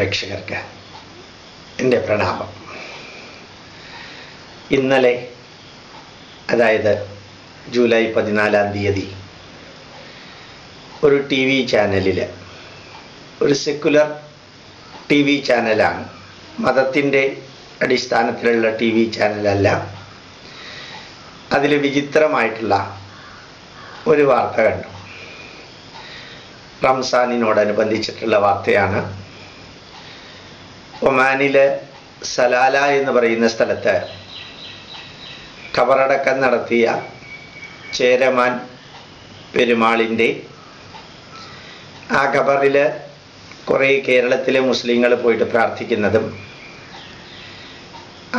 പ്രേക്ഷകർക്ക് എൻ്റെ പ്രണാമം. ഇന്നലെ, അതായത് ജൂലൈ 14-ാം തീയതി, ഒരു ടി വി ചാനലിൽ, ഒരു സെക്കുലർ ടി വി ചാനലാണ്, മതത്തിൻ്റെ അടിസ്ഥാനത്തിലുള്ള ടി വി ചാനലല്ല, അതിൽ വിചിത്രമായിട്ടുള്ള ഒരു വാർത്ത കണ്ടു. റംസാനിനോടനുബന്ധിച്ചിട്ടുള്ള വാർത്തയാണ്. ഒമാനിലെ സലാല എന്ന് പറയുന്ന സ്ഥലത്ത് ഖബറടക്കം നടത്തിയ ചേരമാൻ പെരുമാളിൻ്റെ ആ ഖബറിൽ കുറേ കേരളത്തിലെ മുസ്ലിങ്ങൾ പോയിട്ട് പ്രാർത്ഥിക്കുന്നതും,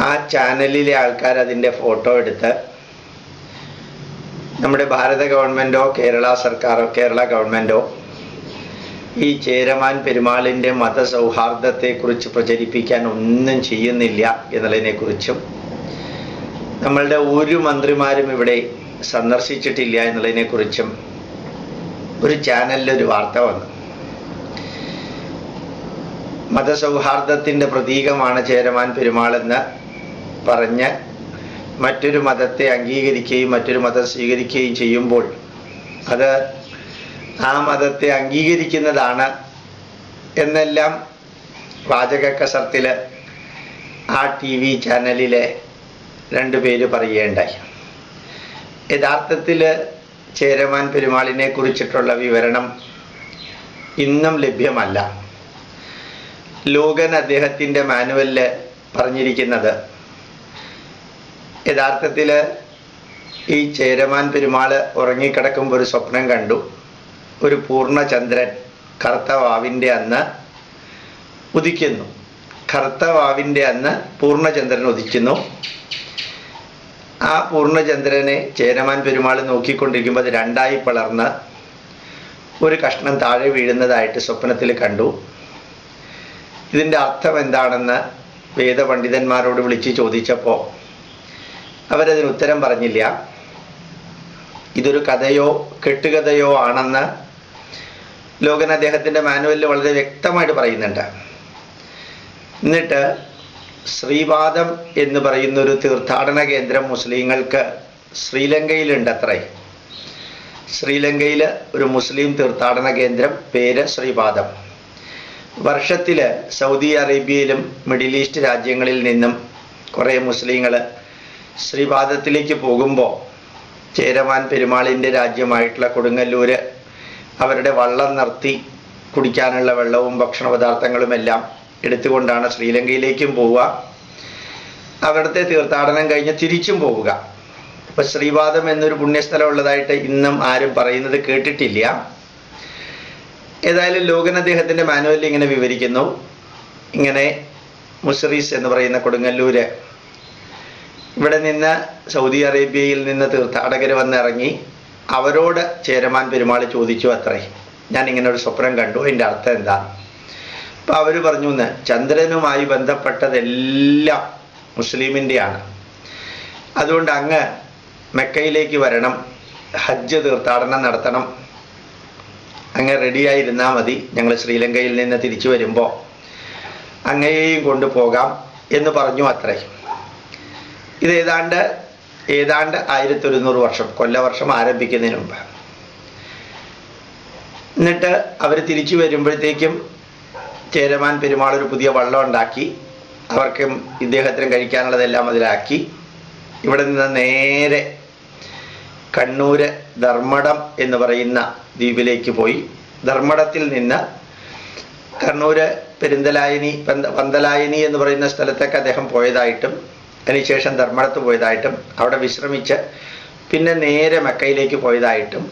ആ ചാനലിലെ ആൾക്കാർ അതിൻ്റെ ഫോട്ടോ എടുത്ത് നമ്മുടെ ഭാരത ഗവൺമെൻറ്റോ കേരള സർക്കാരോ കേരള ഗവൺമെൻറ്റോ ഈ ചേരമാൻ പെരുമാളിൻ്റെ മതസൗഹാർദ്ദത്തെക്കുറിച്ച് പ്രചരിപ്പിക്കാൻ ഒന്നും ചെയ്യുന്നില്ല എന്നുള്ളതിനെക്കുറിച്ചും, നമ്മളുടെ ഒരു മന്ത്രിമാരും ഇവിടെ സന്ദർശിച്ചിട്ടില്ല എന്നുള്ളതിനെക്കുറിച്ചും ഒരു ചാനലിലൊരു വാർത്ത വന്നു. മതസൗഹാർദ്ദത്തിൻ്റെ പ്രതീകമാണ് ചേരമാൻ പെരുമാളെന്ന് പറഞ്ഞ് മറ്റൊരു മതത്തെ അംഗീകരിക്കുകയും മറ്റൊരു മതം സ്വീകരിക്കുകയും ചെയ്യുമ്പോൾ അത് ആ മതത്തെ അംഗീകരിക്കുന്നതാണ് എന്നെല്ലാം വാചക കസർത്തിൽ ആ ടി വി ചാനലിലെ രണ്ടുപേര് പറയുകയുണ്ടായി. യഥാർത്ഥത്തിൽ ചേരമാൻ പെരുമാളിനെ കുറിച്ചിട്ടുള്ള വിവരണം ഇന്നും ലഭ്യമല്ല. ലോഗൻ അദ്ദേഹത്തിൻ്റെ മാനുവലിൽ പറഞ്ഞിരിക്കുന്നത്, യഥാർത്ഥത്തിൽ ഈ ചേരമാൻ പെരുമാൾ ഉറങ്ങിക്കിടക്കുമ്പോൾ ഒരു സ്വപ്നം കണ്ടു. ഒരു പൂർണ്ണചന്ദ്രൻ കറുത്ത വാവിൻ്റെ അന്ന് ഉദിക്കുന്നു. കറുത്ത വാവിൻ്റെ അന്ന് പൂർണ്ണചന്ദ്രൻ ഉദിക്കുന്നു. ആ പൂർണ്ണചന്ദ്രനെ ചേരമാൻ പെരുമാൾ നോക്കിക്കൊണ്ടിരിക്കുമ്പോൾ അത് രണ്ടായി പിളർന്ന് ഒരു കഷ്ണം താഴെ വീഴുന്നതായിട്ട് സ്വപ്നത്തിൽ കണ്ടു. ഇതിൻ്റെ അർത്ഥം എന്താണെന്ന് വേദപണ്ഡിതന്മാരോട് വിളിച്ച് ചോദിച്ചപ്പോൾ അവരതിന് ഉത്തരം പറഞ്ഞില്ല. ഇതൊരു കഥയോ കെട്ടുകഥയോ ആണെന്ന് ലോഗൻ അദ്ദേഹത്തിൻ്റെ മാനുവലിൽ വളരെ വ്യക്തമായിട്ട് പറയുന്നുണ്ട്. എന്നിട്ട് ശ്രീപാദം എന്ന് പറയുന്നൊരു തീർത്ഥാടന കേന്ദ്രം മുസ്ലിങ്ങൾക്ക് ശ്രീലങ്കയിലുണ്ടത്രേ. ശ്രീലങ്കയിൽ ഒരു മുസ്ലിം തീർത്ഥാടന കേന്ദ്രം, പേര് ശ്രീപാദം. വർഷത്തിൽ സൗദി അറേബ്യയിലും മിഡിൽ ഈസ്റ്റ് രാജ്യങ്ങളിൽ നിന്നും കുറേ മുസ്ലിങ്ങൾ ശ്രീപാദത്തിലേക്ക് പോകുമ്പോൾ ചേരമാൻ പെരുമാളിൻ്റെ രാജ്യമായിട്ടുള്ള കൊടുങ്ങല്ലൂർ അവരുടെ വള്ളം നിർത്തി കുടിക്കാനുള്ള വെള്ളവും ഭക്ഷണ പദാർത്ഥങ്ങളുമെല്ലാം എടുത്തുകൊണ്ടാണ് ശ്രീലങ്കയിലേക്കും പോവുക. അവിടുത്തെ തീർത്ഥാടനം കഴിഞ്ഞ് തിരിച്ചും പോവുക. അപ്പോൾ ശ്രീപാദം എന്നൊരു പുണ്യസ്ഥലം ഉള്ളതായിട്ട് ഇന്നും ആരും പറയുന്നത് കേട്ടിട്ടില്ല. ഏതായാലും ലോഗൻ അദ്ദേഹത്തിൻ്റെ മാനുവലിൽ ഇങ്ങനെ വിവരിക്കുന്നു. ഇങ്ങനെ മുസ്രീസ് എന്ന് പറയുന്ന കൊടുങ്ങല്ലൂര്, ഇവിടെ നിന്ന് സൗദി അറേബ്യയിൽ നിന്ന് തീർത്ഥാടകർ വന്നിറങ്ങി അവരോട് ചേരമാൻ പെരുമാൾ ചോദിച്ചു അത്രേ, ഞാൻ ഇങ്ങനെ ഒരു സ്വപ്നം കണ്ടു, അതിൻ്റെ അർത്ഥം എന്താ? അപ്പം അവർ പറഞ്ഞു, ചന്ദ്രനുമായി ബന്ധപ്പെട്ടതെല്ലാം മുസ്ലിമിൻ്റെയാണ്, അതുകൊണ്ട് അങ്ങ് മെക്കയിലേക്ക് വരണം, ഹജ്ജ് തീർത്ഥാടനം നടത്തണം, അങ്ങ് റെഡിയായിരുന്നാൽ മതി, ഞങ്ങൾ ശ്രീലങ്കയിൽ നിന്ന് തിരിച്ചു വരുമ്പോൾ അങ്ങയെയും കൊണ്ടുപോകാം എന്ന് പറഞ്ഞു അത്രേ. ഇത് ഏതാണ്ട് 1100 വർഷം, കൊല്ലവർഷം ആരംഭിക്കുന്നതിന് മുമ്പ്. എന്നിട്ട് അവർ തിരിച്ചു വരുമ്പോഴത്തേക്കും ചേരമാൻ പെരുമാൾ ഒരു പുതിയ വള്ളം ഉണ്ടാക്കി, അവർക്കും ഇദ്ദേഹത്തിനും കഴിക്കാനുള്ളതെല്ലാം അതിലാക്കി. ഇവിടെ നിന്ന് നേരെ കണ്ണൂര് ധർമ്മടം എന്ന് പറയുന്ന ദ്വീപിലേക്ക് പോയി. ധർമ്മടത്തിൽ നിന്ന് കണ്ണൂര് പന്തലായനി എന്ന് പറയുന്ന സ്ഥലത്തേക്ക് അദ്ദേഹം പോയതായിട്ടും അതിനുശേഷം ധർമ്മടത്ത് പോയതായിട്ടും അവിടെ വിശ്രമിച്ച് പിന്നെ നേരെ മക്കയിലേക്ക് പോയതായിട്ടും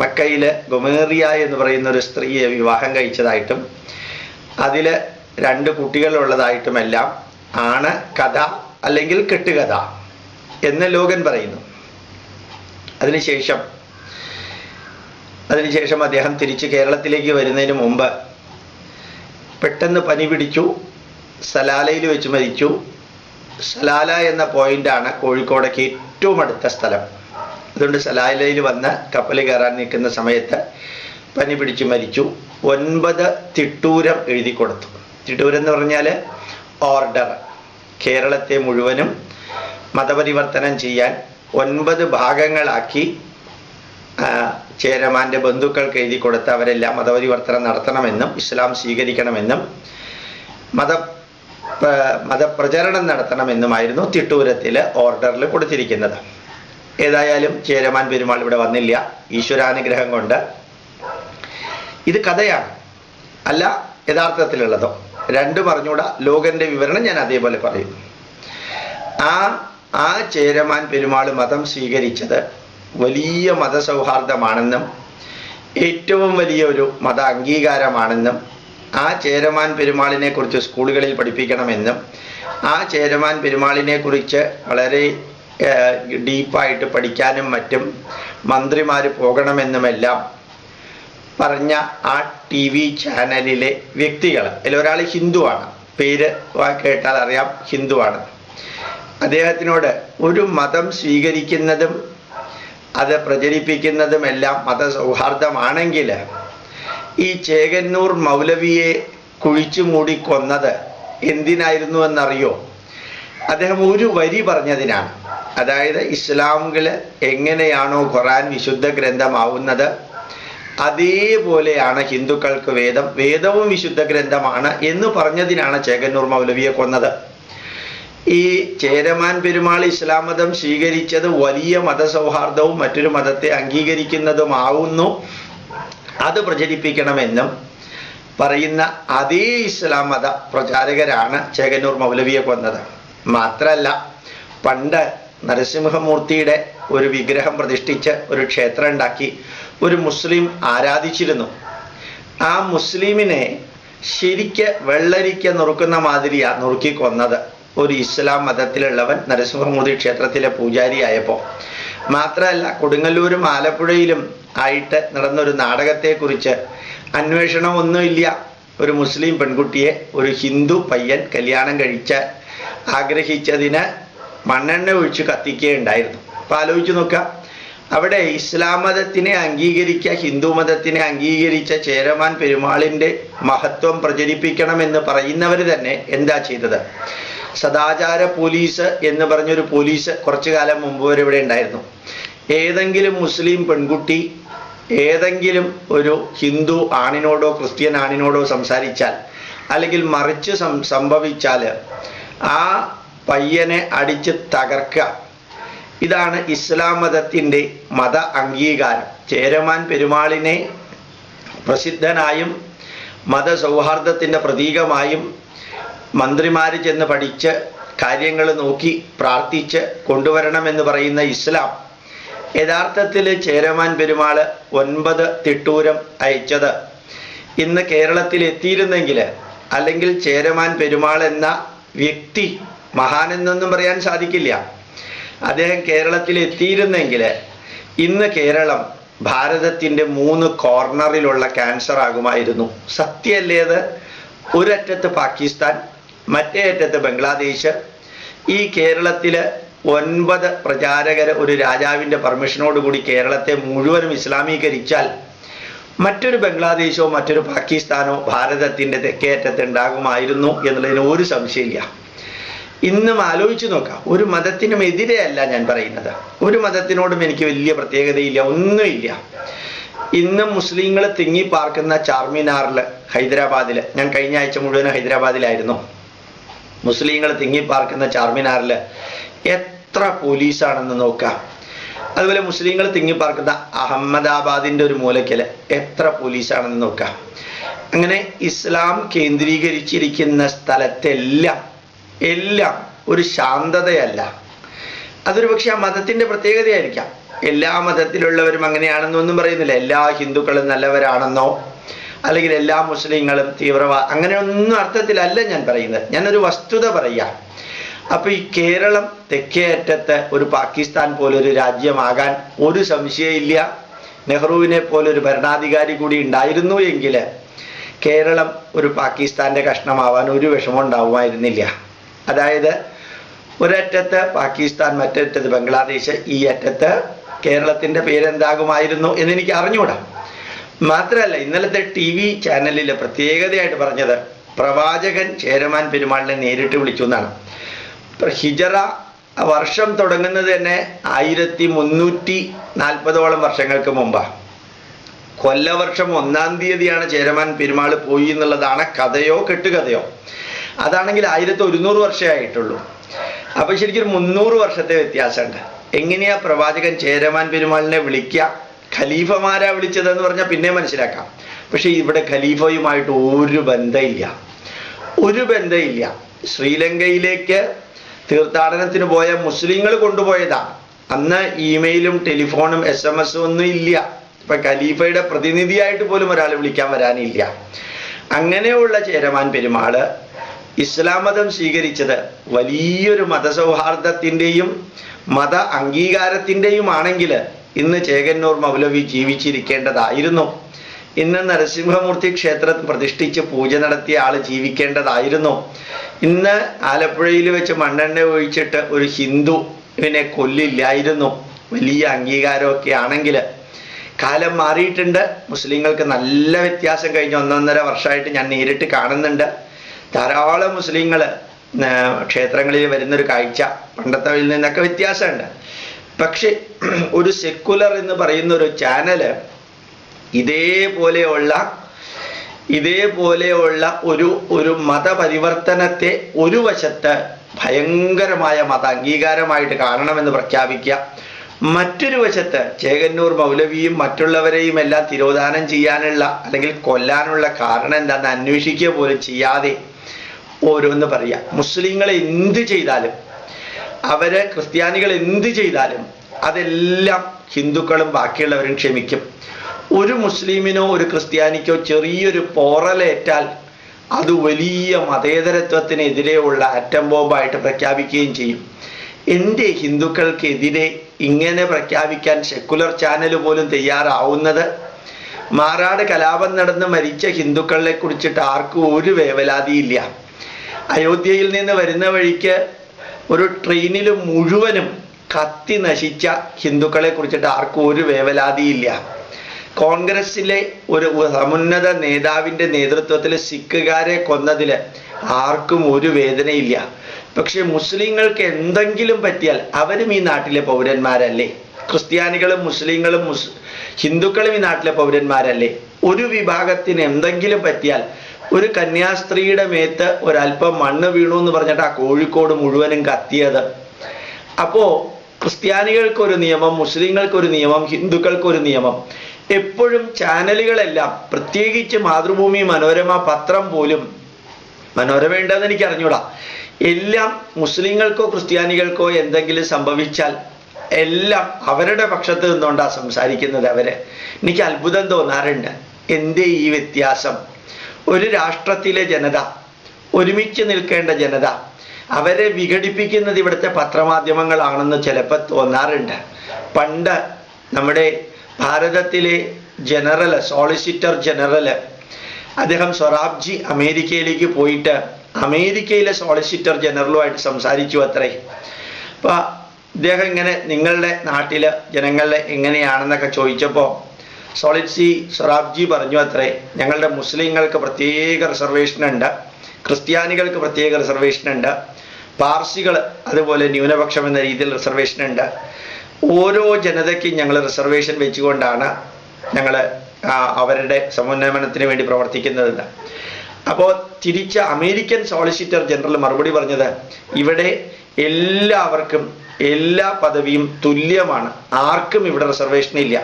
മക്കയിൽ ഗൊമേറിയ എന്ന് പറയുന്ന ഒരു സ്ത്രീയെ വിവാഹം കഴിച്ചതായിട്ടും അതിൽ 2 കുട്ടികളുള്ളതായിട്ടുമെല്ലാം ആണ് കഥ, അല്ലെങ്കിൽ കെട്ടുകഥ എന്ന് ലോഗൻ പറയുന്നു. അതിനുശേഷം അദ്ദേഹം തിരിച്ച് കേരളത്തിലേക്ക് വരുന്നതിന് മുമ്പ് പെട്ടെന്ന് പനി പിടിച്ചു, സലാലയിൽ വെച്ച് മരിച്ചു. സലാല എന്ന പോയിന്റാണ് കോഴിക്കോടേക്ക് ഏറ്റവും അടുത്ത സ്ഥലം. അതുകൊണ്ട് സലാലയിൽ വന്ന് കപ്പൽ കയറാൻ നിൽക്കുന്ന സമയത്ത് പനി പിടിച്ച് മരിച്ചു. 9 തിട്ടൂരം എഴുതി കൊടുത്തു. തിട്ടൂരം എന്ന് പറഞ്ഞാൽ ഓർഡർ. കേരളത്തെ മുഴുവനും മതപരിവർത്തനം ചെയ്യാൻ 9 ഭാഗങ്ങളാക്കി ചേരമാൻ്റെ ബന്ധുക്കൾക്ക് എഴുതി കൊടുത്ത് അവരെല്ലാം മതപരിവർത്തനം നടത്തണമെന്നും ഇസ്ലാം സ്വീകരിക്കണമെന്നും മതപ്രചരണം നടത്തണമെന്നുമായിരുന്നു തിട്ടൂരത്തിൽ ഓർഡറിൽ കൊടുത്തിരിക്കുന്നത്. ഏതായാലും ചേരമാൻ പെരുമാൾ ഇവിടെ വന്നില്ല. ഈശ്വരാനുഗ്രഹം കൊണ്ട് ഇത് കഥയാണ്, അല്ല യഥാർത്ഥത്തിലുള്ളതോ രണ്ടും പറഞ്ഞുകൂടാ. ലോകന്റെ വിവരണം ഞാൻ അതേപോലെ പറയും. ആ ചേരമാൻ പെരുമാൾ മതം സ്വീകരിച്ചത് വലിയ മതസൗഹാർദ്ദമാണെന്നും ഏറ്റവും വലിയ ഒരു മത അംഗീകാരമാണെന്നും ആ ചേരമാൻ പെരുമാളിനെ കുറിച്ച് സ്കൂളുകളിൽ പഠിപ്പിക്കണമെന്നും ആ ചേരമാൻ പെരുമാളിനെ കുറിച്ച് വളരെ ഡീപ്പായിട്ട് പഠിക്കാനും മറ്റും മന്ത്രിമാർ പോകണമെന്നുമെല്ലാം പറഞ്ഞ ആ TV ചാനലിലെ വ്യക്തികൾ, അതിലൊരാൾ ഹിന്ദുവാണ്, പേര് കേട്ടാൽ അറിയാം ഹിന്ദുവാണ്. അദ്ദേഹത്തിനോട് ഒരു മതം സ്വീകരിക്കുന്നതും അത് പ്രചരിപ്പിക്കുന്നതുമെല്ലാം മതസൗഹാർദ്ദമാണെങ്കിൽ ഈ ചേകന്നൂർ മൗലവിയെ കുഴിച്ചു മൂടിക്കൊന്നത് എന്തിനായിരുന്നു എന്നറിയോ? അദ്ദേഹം ഒരു വരി പറഞ്ഞതിനാണ്. അതായത് ഇസ്ലാമിൽ എങ്ങനെയാണോ ഖുർആൻ വിശുദ്ധ ഗ്രന്ഥമാവുന്നത് അതേപോലെയാണ് ഹിന്ദുക്കൾക്ക് വേദവും വിശുദ്ധ ഗ്രന്ഥമാണ് എന്ന് പറഞ്ഞതിനാണ് ചേകന്നൂർ മൗലവിയെ കൊന്നത്. ഈ ചേരമാൻ പെരുമാൾ ഇസ്ലാം മതം സ്വീകരിച്ചത് വലിയ മതസൗഹാർദ്ദവും മറ്റൊരു മതത്തെ അംഗീകരിക്കുന്നതുമാവുന്നു, അത് പ്രചരിപ്പിക്കണമെന്നും പറയുന്ന അതേ ഇസ്ലാം മത പ്രചാരകരാണ് ചേകന്നൂർ മൗലവിയെ കൊന്നത്. മാത്രല്ല, പണ്ട് നരസിംഹമൂർത്തിയുടെ ഒരു വിഗ്രഹം പ്രതിഷ്ഠിച്ച് ഒരു ക്ഷേത്രം ഉണ്ടാക്കി ഒരു മുസ്ലിം ആരാധിച്ചിരുന്നു. ആ മുസ്ലിമിനെ ശരിക്ക് വെള്ളരിക്ക നുറുക്കുന്ന മാതിരിയാ നുറുക്കി കൊന്നത് ഒരു ഇസ്ലാം മതത്തിലുള്ളവൻ നരസിംഹമൂർത്തി ക്ഷേത്രത്തിലെ പൂജാരിയായപ്പോൾ. മാത്രമല്ല, കൊടുങ്ങല്ലൂരും ആലപ്പുഴയിലും ആയിട്ട് നടന്നൊരു നാടകത്തെക്കുറിച്ച് അന്വേഷണം ഒന്നുമില്ല. ഒരു മുസ്ലിം പെൺകുട്ടിയെ ഒരു ഹിന്ദു പയ്യൻ കല്യാണം കഴിച്ച് ആഗ്രഹിച്ചതിന് മണ്ണെണ്ണ ഒഴിച്ച് കത്തിക്കുകയുണ്ടായിരുന്നു. അപ്പം ആലോചിച്ച് നോക്കുക, അവിടെ ഇസ്ലാം മതത്തിനെ ഹിന്ദു മതത്തിനെ അംഗീകരിച്ച ചേരമാൻ പെരുമാളിൻ്റെ മഹത്വം പ്രചരിപ്പിക്കണമെന്ന് പറയുന്നവർ തന്നെ എന്താ ചെയ്തത്? സദാചാര പോലീസ് എന്ന് പറഞ്ഞൊരു പോലീസ് കുറച്ചു കാലം മുമ്പ് വരെ ഇവിടെ ഉണ്ടായിരുന്നു. ഏതെങ്കിലും മുസ്ലിം പെൺകുട്ടി ഏതെങ്കിലും ഒരു ഹിന്ദു ആണിനോടോ ക്രിസ്ത്യൻ ആണിനോടോ സംസാരിച്ചാൽ അല്ലെങ്കിൽ മറിച്ച് സംഭവിച്ചാൽ ആ പയ്യനെ അടിച്ച് തകർക്കുക. ഇതാണ് ഇസ്ലാം മതത്തിൻ്റെ മത അംഗീകാരം. ചേരമാൻ പെരുമാളിനെ പ്രസിദ്ധനായും മതസൗഹാർദ്ദത്തിൻ്റെ പ്രതീകമായും മന്ത്രിമാർ ചെന്ന് പഠിച്ച് കാര്യങ്ങൾ നോക്കി പ്രാർത്ഥിച്ച് കൊണ്ടുവരണമെന്ന് പറയുന്ന ഇസ്ലാം യഥാർത്ഥത്തിൽ ചേരമാൻ പെരുമാൾ 9 തിട്ടൂരം അയച്ചത് ഇന്ന് കേരളത്തിൽ എത്തിയിരുന്നെങ്കിൽ, അല്ലെങ്കിൽ ചേരമാൻ പെരുമാൾ എന്ന വ്യക്തി മഹാനെന്നൊന്നും പറയാൻ സാധിക്കില്ല, അദ്ദേഹം കേരളത്തിൽ എത്തിയിരുന്നെങ്കിൽ ഇന്ന് കേരളം ഭാരതത്തിൻ്റെ 3 കോർണറിലുള്ള ക്യാൻസർ ആകുമായിരുന്നു. സത്യമല്ലേ അത്? ഒരറ്റത്ത് പാകിസ്ഥാൻ, മറ്റേ അറ്റത്ത് ബംഗ്ലാദേശ്. ഈ കേരളത്തിൽ 9 പ്രചാരകർ ഒരു രാജാവിൻ്റെ പെർമിഷനോടുകൂടി കേരളത്തെ മുഴുവനും ഇസ്ലാമീകരിച്ചാൽ മറ്റൊരു ബംഗ്ലാദേശോ മറ്റൊരു പാകിസ്ഥാനോ ഭാരതത്തിൻ്റെ തെക്കേ അറ്റത്ത് ഉണ്ടാകുമായിരുന്നു എന്നുള്ളതിന് ഒരു സംശയമില്ല. ഇന്നും ആലോചിച്ച് നോക്കാം. ഒരു മതത്തിനും എതിരെയല്ല ഞാൻ പറയുന്നത്, ഒരു മതത്തിനോടും എനിക്ക് വലിയ പ്രത്യേകതയില്ല, ഒന്നുമില്ല. ഇന്നും മുസ്ലിങ്ങൾ തിങ്ങി പാർക്കുന്ന ചാർമിനാറിൽ ഹൈദരാബാദിൽ, ഞാൻ കഴിഞ്ഞ ആഴ്ച മുഴുവൻ ഹൈദരാബാദിലായിരുന്നു, മുസ്ലിങ്ങൾ തിങ്ങി പാർക്കുന്ന ചാർമിനാറിൽ എത്ര പോലീസാണെന്ന് നോക്കാം. അതുപോലെ മുസ്ലിങ്ങൾ തിങ്ങി പാർക്കുന്ന അഹമ്മദാബാദിൻ്റെ ഒരു മൂലയ്ക്കൽ എത്ര പോലീസാണെന്ന് നോക്കാം. അങ്ങനെ ഇസ്ലാം കേന്ദ്രീകരിച്ചിരിക്കുന്ന സ്ഥലത്തെല്ലാം ഒരു ശാന്തതയല്ല. അതൊരു പക്ഷെ ആ മതത്തിൻ്റെ പ്രത്യേകതയായിരിക്കാം. എല്ലാ മതത്തിലുള്ളവരും അങ്ങനെയാണെന്നൊന്നും പറയുന്നില്ല. എല്ലാ ഹിന്ദുക്കളും നല്ലവരാണെന്നോ അല്ലെങ്കിൽ എല്ലാ മുസ്ലിങ്ങളും അങ്ങനെയൊന്നും അർത്ഥത്തിലല്ല ഞാൻ പറയുന്നത്. ഞാനൊരു വസ്തുത പറയാം. അപ്പോൾ ഈ കേരളം തെക്കേ അറ്റത്ത് ഒരു പാകിസ്ഥാൻ പോലൊരു രാജ്യമാകാൻ ഒരു സംശയമില്ല. നെഹ്റുവിനെ പോലൊരു ഭരണാധികാരി കൂടി ഉണ്ടായിരുന്നു എങ്കിൽ കേരളം ഒരു പാകിസ്ഥാൻ്റെ കഷ്ണമാവാൻ ഒരു വിഷമം ഉണ്ടാവുമായിരുന്നില്ല. അതായത് ഒരറ്റത്ത് പാകിസ്ഥാൻ, മറ്ററ്റത്ത് ബംഗ്ലാദേശ്, ഈ അറ്റത്ത് കേരളത്തിൻ്റെ പേരെന്താകുമായിരുന്നു എന്നെനിക്ക് അറിഞ്ഞുകൂടാ. മാത്രമല്ല, ഇന്നലത്തെ TV ചാനലിൽ പ്രത്യേകതയായിട്ട് പറഞ്ഞത് പ്രവാചകൻ ചേരമാൻ പെരുമാളിനെ നേരിട്ട് വിളിച്ചു എന്നാണ്. ഹിജറ വർഷം തുടങ്ങുന്നത് തന്നെ 1340 വർഷങ്ങൾക്ക് മുമ്പാണ്. കൊല്ലവർഷം 1-ാം തീയതിയാണ് ചേരമാൻ പെരുമാൾ പോയി എന്നുള്ളതാണ് കഥയോ കെട്ടുകഥയോ. അതാണെങ്കിൽ 1100 വർഷമേ ആയിട്ടുള്ളൂ. അപ്പൊ ശരിക്കും 300 വർഷത്തെ വ്യത്യാസമുണ്ട്. എങ്ങനെയാ പ്രവാചകൻ ചേരമാൻ പെരുമാളിനെ വിളിക്കുക? ഖലീഫമാരാ വിളിച്ചതെന്ന് പറഞ്ഞാൽ പിന്നെ മനസ്സിലാക്കാം. പക്ഷെ ഇവിടെ ഖലീഫയുമായിട്ട് ഒരു ബന്ധമില്ല. ശ്രീലങ്കയിലേക്ക് തീർത്ഥാടനത്തിന് പോയ മുസ്ലിങ്ങൾ കൊണ്ടുപോയതാണ്. അന്ന് ഇമെയിലും ടെലിഫോണും SMS ഒന്നും ഇല്ല. ഇപ്പൊ ഖലീഫയുടെ പ്രതിനിധിയായിട്ട് പോലും ഒരാൾ വിളിക്കാൻ വരാനില്ല. അങ്ങനെയുള്ള ചേരമാൻ പെരുമാള് ഇസ്ലാം മതം സ്വീകരിച്ചത് വലിയൊരു മതസൗഹാർദ്ദത്തിൻ്റെയും മത അംഗീകാരത്തിൻ്റെയും ആണെങ്കിൽ ഇന്ന് ചേകന്നൂർ മൗലവി ജീവിച്ചിരിക്കേണ്ടതായിരുന്നു. ഇന്ന് നരസിംഹമൂർത്തി ക്ഷേത്രത്തിൽ പ്രതിഷ്ഠിച്ച് പൂജ നടത്തിയ ആള് ജീവിക്കേണ്ടതായിരുന്നു. ഇന്ന് ആലപ്പുഴയിൽ വെച്ച് മണ്ണെണ്ണ ഒഴിച്ചിട്ട് ഒരു ഹിന്ദുവിനെ കൊല്ലില്ലായിരുന്നു. വലിയ അംഗീകാരമൊക്കെ ആണെങ്കിൽ കാലം മാറിയിട്ടുണ്ട്. മുസ്ലിങ്ങൾക്ക് നല്ല വ്യത്യാസം കഴിഞ്ഞ 1-1.5 വർഷമായിട്ട് ഞാൻ നേരിട്ട് കാണുന്നുണ്ട്. ധാരാളം മുസ്ലിങ്ങൾ ക്ഷേത്രങ്ങളിൽ വരുന്നൊരു കാഴ്ച പണ്ടത്തെ നിന്നൊക്കെ വ്യത്യാസമുണ്ട്. പക്ഷെ ഒരു സെക്കുലർ എന്ന് പറയുന്ന ഒരു ചാനല് ഇതേപോലെയുള്ള ഒരു മതപരിവർത്തനത്തെ ഒരു വശത്ത് ഭയങ്കരമായ മത അംഗീകാരമായിട്ട് കാണണമെന്ന് പ്രഖ്യാപിക്കുക, മറ്റൊരു വശത്ത് ചേകന്നൂർ മൗലവിയും മറ്റുള്ളവരെയും എല്ലാം തിരോധാനം ചെയ്യാനുള്ള അല്ലെങ്കിൽ കൊല്ലാനുള്ള കാരണം എന്താണെന്ന് അന്വേഷിക്കുക പോലും ചെയ്യാതെ ഓരോന്ന് പറയാം. മുസ്ലിങ്ങൾ എന്ത് ചെയ്താലും, അവര് ക്രിസ്ത്യാനികൾ എന്ത് ചെയ്താലും അതെല്ലാം ഹിന്ദുക്കളും ബാക്കിയുള്ളവരും ക്ഷമിക്കും. ഒരു മുസ്ലിമിനോ ഒരു ക്രിസ്ത്യാനിക്കോ ചെറിയൊരു പോറലേറ്റാൽ അത് വലിയ മതേതരത്വത്തിനെതിരെയുള്ള ആറ്റം ബോംബായിട്ട് പ്രഖ്യാപിക്കുകയും ചെയ്യും. എൻ്റെ ഹിന്ദുക്കൾക്കെതിരെ ഇങ്ങനെ പ്രഖ്യാപിക്കാൻ സെക്കുലർ ചാനൽ പോലും തയ്യാറാവുന്നത് മാറാട് കലാപം നടന്ന് മരിച്ച ഹിന്ദുക്കളെ കുറിച്ചിട്ട് ആർക്കും ഒരു വേവലാതിയില്ല. അയോധ്യയിൽ നിന്ന് വരുന്ന വഴിക്ക് ഒരു ട്രെയിനിൽ മുഴുവനും കത്തി നശിച്ച ഹിന്ദുക്കളെ കുറിച്ചിട്ട് ആർക്കും ഒരു വേവലാതിയില്ല. കോൺഗ്രസിലെ ഒരു സമുന്നത നേതാവിൻ്റെ നേതൃത്വത്തിൽ സിഖുകാരെ കൊന്നതിൽ ആർക്കും ഒരു വേദനയില്ല. പക്ഷെ മുസ്ലിങ്ങൾക്ക് എന്തെങ്കിലും പറ്റിയാൽ അവരും ഈ നാട്ടിലെ പൗരന്മാരല്ലേ? ക്രിസ്ത്യാനികളും മുസ്ലിങ്ങളും ഹിന്ദുക്കളും ഈ നാട്ടിലെ പൗരന്മാരല്ലേ? ഒരു വിഭാഗത്തിന് എന്തെങ്കിലും പറ്റിയാൽ, ഒരു കന്യാസ്ത്രീയുടെ മേത്ത് ഒരല്പം മണ്ണ് വീണു എന്ന് പറഞ്ഞിട്ട് ആ കോഴിക്കോട് മുഴുവനും കത്തിയത്. അപ്പോ ക്രിസ്ത്യാനികൾക്കൊരു നിയമം, മുസ്ലിങ്ങൾക്കൊരു നിയമം, ഹിന്ദുക്കൾക്കൊരു നിയമം. എപ്പോഴും ചാനലുകളെല്ലാം, പ്രത്യേകിച്ച് മാതൃഭൂമി, മനോരമ പത്രം പോലും, മനോരമ ഉണ്ടെന്ന് എനിക്ക് അറിഞ്ഞൂടാ, എല്ലാം മുസ്ലിങ്ങൾക്കോ ക്രിസ്ത്യാനികൾക്കോ എന്തെങ്കിലും സംഭവിച്ചാൽ എല്ലാം അവരുടെ പക്ഷത്ത് നിന്നുകൊണ്ടാണ് സംസാരിക്കുന്നത്. എനിക്ക് അത്ഭുതം തോന്നാറുണ്ട്. എന്തേ ഈ വ്യത്യാസം? ഒരു രാഷ്ട്രത്തിലെ ജനത, ഒരുമിച്ച് നിൽക്കേണ്ട ജനത, അവരെ വിഘടിപ്പിക്കുന്നത് ഇവിടുത്തെ പത്രമാധ്യമങ്ങളാണെന്ന് ചിലപ്പോൾ തോന്നാറുണ്ട്. പണ്ട് നമ്മുടെ ഭാരതത്തിലെ ജനറൽ, സോളിസിറ്റർ ജനറൽ, അദ്ദേഹം സൊറാബ്ജി അമേരിക്കയിലേക്ക് പോയിട്ട് അമേരിക്കയിലെ സോളിസിറ്റർ ജനറലുമായിട്ട് സംസാരിച്ചു അത്രേ. അപ്പൊ ഇദ്ദേഹം ഇങ്ങനെ നിങ്ങളുടെ നാട്ടില് ജനങ്ങളെ എങ്ങനെയാണെന്നൊക്കെ ചോദിച്ചപ്പോൾ സൊറാബ്ജി പറഞ്ഞു അത്രേ, ഞങ്ങളുടെ മുസ്ലിങ്ങൾക്ക് പ്രത്യേക റിസർവേഷൻ ഉണ്ട്, ക്രിസ്ത്യാനികൾക്ക് പ്രത്യേക റിസർവേഷൻ ഉണ്ട്, പാർസികൾ അതുപോലെ ന്യൂനപക്ഷം എന്ന രീതിയിൽ റിസർവേഷൻ ഉണ്ട്. ഓരോ ജനതയ്ക്കും ഞങ്ങൾ റിസർവേഷൻ വെച്ചുകൊണ്ടാണ് ഞങ്ങൾ അവരുടെ സമുന്നമനത്തിന് വേണ്ടി പ്രവർത്തിക്കുന്നതെന്ന്. അപ്പോൾ തിരിച്ച അമേരിക്കൻ സോളിസിറ്റർ ജനറൽ മറുപടി പറഞ്ഞത്, ഇവിടെ എല്ലാവർക്കും എല്ലാ പദവിയും തുല്യമാണ്, ആർക്കും ഇവിടെ റിസർവേഷൻ ഇല്ല,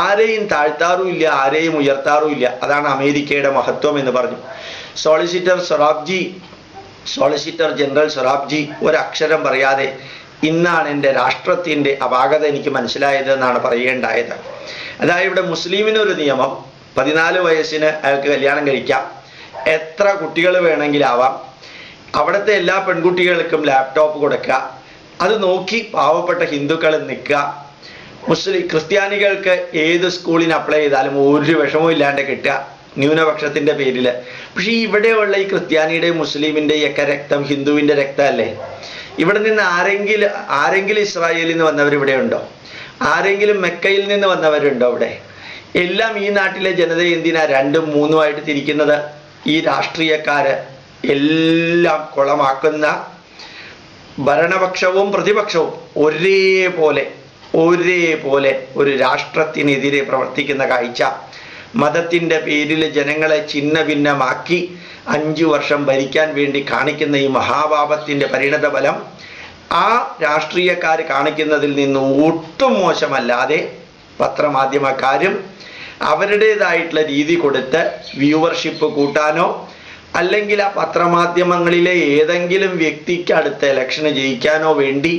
ആരെയും താഴ്ത്താറും ഇല്ല, ആരെയും ഉയർത്താറും ഇല്ല, അതാണ് അമേരിക്കയുടെ മഹത്വം എന്ന് പറഞ്ഞു. സോളിസിറ്റർ ജനറൽ സൊറാബ്ജി ഒരക്ഷരം പറയാതെ, ഇന്നാണ് എൻ്റെ രാഷ്ട്രത്തിൻ്റെ അപാകത എനിക്ക് മനസ്സിലായത് എന്നാണ് പറയേണ്ടായത്. അതായത് ഇവിടെ മുസ്ലിമിനൊരു നിയമം, 14 വയസ്സിന് അയാൾക്ക് കല്യാണം കഴിക്കാം, എത്ര കുട്ടികൾ വേണമെങ്കിലും ആവാം, അവിടുത്തെ എല്ലാ പെൺകുട്ടികൾക്കും ലാപ്ടോപ്പ് കൊടുക്കുക, അത് നോക്കി പാവപ്പെട്ട ഹിന്ദുക്കൾ നിൽക്കുക, ക്രിസ്ത്യാനികൾക്ക് ഏത് സ്കൂളിന് അപ്ലൈ ചെയ്താലും ഒരു വിഷമവും ഇല്ലാണ്ട് കിട്ടുക ന്യൂനപക്ഷത്തിൻ്റെ പേരിൽ. പക്ഷേ ഇവിടെയുള്ള ഈ ക്രിസ്ത്യാനിയുടെയും മുസ്ലിമിൻ്റെയും ഒക്കെ രക്തം ഹിന്ദുവിൻ്റെ രക്തമല്ലേ? ഇവിടെ നിന്ന് ആരെങ്കിലും ഇസ്രായേലിൽ നിന്ന് വന്നവരിവിടെ ഉണ്ടോ? ആരെങ്കിലും മെക്കയിൽ നിന്ന് വന്നവരുണ്ടോ? ഇവിടെ എല്ലാം ഈ നാട്ടിലെ ജനത എന്തിനാ 2ഉം 3ഉം ആയിട്ട് തിരിക്കുന്നത്? ഈ രാഷ്ട്രീയക്കാര് എല്ലാം കുളമാക്കുന്ന, ഭരണപക്ഷവും പ്രതിപക്ഷവും ഒരേപോലെ ഒരു രാഷ്ട്രത്തിനെതിരെ പ്രവർത്തിക്കുന്ന കാഴ്ച, മതത്തിൻ്റെ പേരിൽ ജനങ്ങളെ ഛിന്ന ഭിന്നമാക്കി 5 വർഷം ഭരിക്കാൻ വേണ്ടി കാണിക്കുന്ന ഈ മഹാപാപത്തിൻ്റെ പരിണത ഫലം ആ രാഷ്ട്രീയക്കാർ കാണിക്കുന്നതിൽ നിന്ന് ഒട്ടും മോശമല്ലാതെ പത്രമാധ്യമക്കാരും അവരുടേതായിട്ടുള്ള രീതി കൊടുത്ത് വ്യൂവർഷിപ്പ് കൂട്ടാനോ അല്ലെങ്കിൽ ആ പത്രമാധ്യമങ്ങളിലെ ഏതെങ്കിലും വ്യക്തിക്ക് അടുത്ത ഇലക്ഷന് ജയിക്കാനോ വേണ്ടി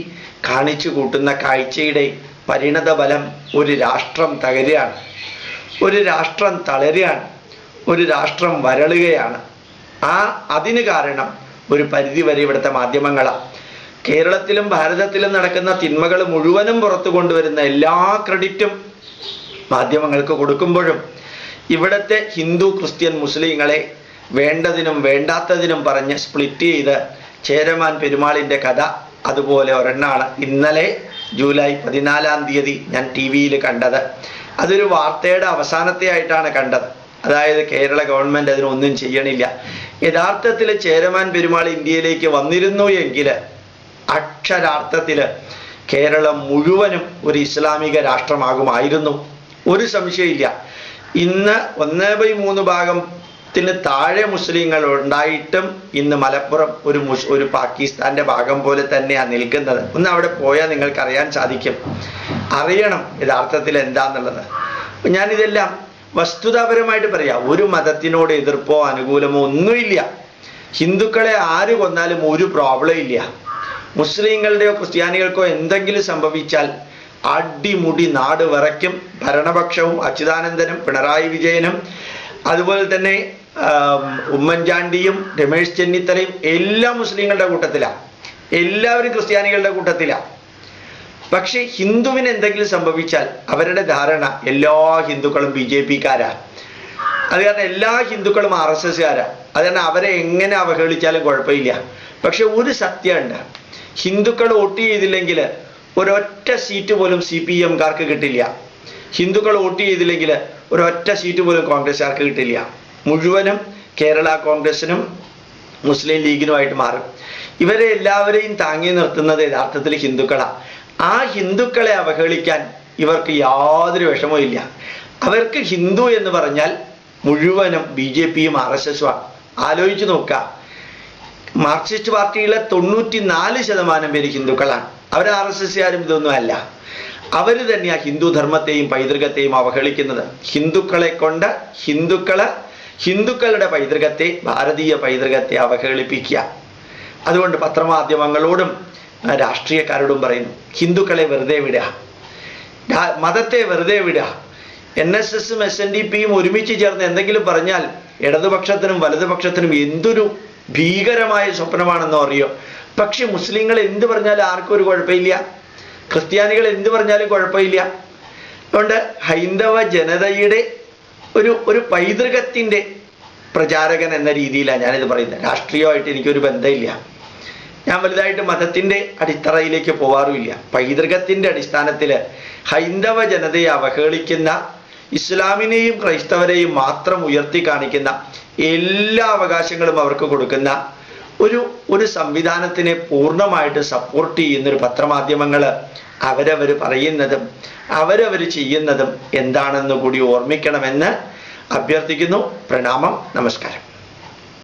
കാണിച്ചു കൂട്ടുന്ന കാഴ്ചയുടെ പരിണത ഫലം ഒരു രാഷ്ട്രം തകരുകയാണ്, ഒരു രാഷ്ട്രം തളരുകയാണ്, ഒരു രാഷ്ട്രം വരളുകയാണ്. അതിന് കാരണം ഒരു പരിധിവരെ ഇവിടുത്തെ മാധ്യമങ്ങളാണ്. കേരളത്തിലും ഭാരതത്തിലും നടക്കുന്ന തിന്മകൾ മുഴുവനും പുറത്തു കൊണ്ടുവരുന്ന എല്ലാ ക്രെഡിറ്റും മാധ്യമങ്ങൾക്ക് കൊടുക്കുമ്പോഴും ഇവിടുത്തെ ഹിന്ദു ക്രിസ്ത്യൻ മുസ്ലിങ്ങളെ വേണ്ടതിനും വേണ്ടാത്തതിനും പറഞ്ഞ് സ്പ്ലിറ്റ് ചെയ്ത് ചേരമാൻ പെരുമാളിൻ്റെ കഥ അതുപോലെ ഒരെണ്ണാണ് ഇന്നലെ ജൂലൈ 14-ാം തീയതി ഞാൻ TV-യിൽ കണ്ടത്. അതൊരു വാർത്തയുടെ അവസാനത്തെ ആയിട്ടാണ് കണ്ടത്. അതായത് കേരള ഗവൺമെൻറ് അതിനൊന്നും ചെയ്യണില്ല. യഥാർത്ഥത്തിൽ ചേരമാൻ പെരുമാൾ ഇന്ത്യയിലേക്ക് വന്നിരുന്നു എങ്കിൽ അക്ഷരാർത്ഥത്തിൽ കേരളം മുഴുവനും ഒരു ഇസ്ലാമിക രാഷ്ട്രമാകുമായിരുന്നു, ഒരു സംശയമില്ല. ഇന്ന് 1/3 ഭാഗത്തിന് താഴെ മുസ്ലിങ്ങൾ ഉണ്ടായിട്ടും ഇന്ന് മലപ്പുറം ഒരു പാകിസ്ഥാന്റെ ഭാഗം പോലെ തന്നെയാണ് നിൽക്കുന്നത്. ഒന്ന് അവിടെ പോയാൽ നിങ്ങൾക്ക് അറിയാൻ സാധിക്കും, അറിയണം യഥാർത്ഥത്തിൽ എന്താന്നുള്ളത്. ഞാനിതെല്ലാം വസ്തുതാപരമായിട്ട് പറയാം. ഒരു മതത്തിനോട് എതിർപ്പോ അനുകൂലമോ ഒന്നുമില്ല. ഹിന്ദുക്കളെ ആര് കൊന്നാലും ഒരു പ്രോബ്ലം ഇല്ല. മുസ്ലിങ്ങളുടെയോ ക്രിസ്ത്യാനികൾക്കോ എന്തെങ്കിലും സംഭവിച്ചാൽ അടിമുടി നാട് വിറയ്ക്കും. ഭരണപക്ഷവും അച്യുതാനന്ദനും പിണറായി വിജയനും അതുപോലെ തന്നെ ഉമ്മൻചാണ്ടിയും രമേശ് ചെന്നിത്തലയും എല്ലാം മുസ്ലിങ്ങളുടെ കൂട്ടത്തിലാണ്, എല്ലാവരും ക്രിസ്ത്യാനികളുടെ കൂട്ടത്തിലാണ്. പക്ഷെ ഹിന്ദുവിന് എന്തെങ്കിലും സംഭവിച്ചാൽ അവരുടെ ധാരണ എല്ലാ ഹിന്ദുക്കളും BJP-ക്കാരാണ്. അത് കാരണം എല്ലാ ഹിന്ദുക്കളും RSS-കാരാണ്. അത് കാരണം അവരെ എങ്ങനെ അവഹേളിച്ചാലും കുഴപ്പമില്ല. പക്ഷെ ഒരു സത്യമുണ്ട്, ഹിന്ദുക്കൾ വോട്ട് ചെയ്തില്ലെങ്കിൽ ഒരൊറ്റ സീറ്റ് പോലും CPM-കാർക്ക് കിട്ടില്ല. ഹിന്ദുക്കൾ വോട്ട് ചെയ്തില്ലെങ്കിൽ ഒരൊറ്റ സീറ്റ് പോലും കോൺഗ്രസ്സുകാർക്ക് കിട്ടില്ല. മുഴുവനും കേരള കോൺഗ്രസിനും മുസ്ലിം ലീഗിനുമായിട്ട് മാറും. ഇവരെ എല്ലാവരെയും താങ്ങി നിർത്തുന്നത് യഥാർത്ഥത്തിൽ ഹിന്ദുക്കളാണ്. ആ ഹിന്ദുക്കളെ അവഹേളിക്കാൻ ഇവർക്ക് യാതൊരു വിഷമവും ഇല്ല. അവർക്ക് ഹിന്ദു എന്ന് പറഞ്ഞാൽ മുഴുവനും BJP-യും RSS-ഉമാണ്. ആലോചിച്ച് നോക്കുക, മാർക്സിസ്റ്റ് പാർട്ടിയിലെ 94% പേര് ഹിന്ദുക്കളാണ്. അവർ RSS-കാരും ഇതൊന്നും അല്ല. അവർ തന്നെയാണ് ഹിന്ദു ധർമ്മത്തെയും പൈതൃകത്തെയും അവഹേളിക്കുന്നത്. ഹിന്ദുക്കളെ കൊണ്ട് ഹിന്ദുക്കളുടെ പൈതൃകത്തെ, ഭാരതീയ പൈതൃകത്തെ അവഹേളിപ്പിക്കുക. അതുകൊണ്ട് പത്രമാധ്യമങ്ങളോടും രാഷ്ട്രീയക്കാരോടും പറയുന്നു, ഹിന്ദുക്കളെ വെറുതെ വിടുക, മതത്തെ വെറുതെ വിടുക. NSS-ഉം SNDP-യും ഒരുമിച്ച് ചേർന്ന് എന്തെങ്കിലും പറഞ്ഞാൽ ഇടതുപക്ഷത്തിനും വലതുപക്ഷത്തിനും എന്തൊരു ഭീകരമായ സ്വപ്നമാണെന്നോ അറിയോ. പക്ഷെ മുസ്ലിങ്ങൾ എന്ത് പറഞ്ഞാലും ആർക്കും ഒരു കുഴപ്പമില്ല, ക്രിസ്ത്യാനികൾ എന്ത് പറഞ്ഞാലും കുഴപ്പമില്ല. അതുകൊണ്ട് ഹൈന്ദവ ജനതയുടെ ഒരു പൈതൃകത്തിൻ്റെ പ്രചാരകൻ എന്ന രീതിയിലാണ് ഞാനിത് പറയുന്നത്. രാഷ്ട്രീയമായിട്ട് എനിക്കൊരു ബന്ധമില്ല. ഞാൻ വലുതായിട്ട് മതത്തിൻ്റെ അടിത്തറയിലേക്ക് പോവാറുമില്ല. പൈതൃകത്തിൻ്റെ അടിസ്ഥാനത്തിൽ ഹൈന്ദവ ജനതയെ അവഹേളിക്കുന്ന, ഇസ്ലാമിനെയും ക്രൈസ്തവരെയും മാത്രം ഉയർത്തി കാണിക്കുന്ന, എല്ലാ അവകാശങ്ങളും അവർക്ക് കൊടുക്കുന്ന ഒരു സംവിധാനത്തിനെ പൂർണ്ണമായിട്ട് സപ്പോർട്ട് ചെയ്യുന്നൊരു പത്രമാധ്യമങ്ങൾ അവരവർ പറയുന്നതും അവരവർ ചെയ്യുന്നതും എന്താണെന്ന് കൂടി ഓർമ്മിക്കണമെന്ന് അഭ്യർത്ഥിക്കുന്നു. പ്രണാമം, നമസ്കാരം.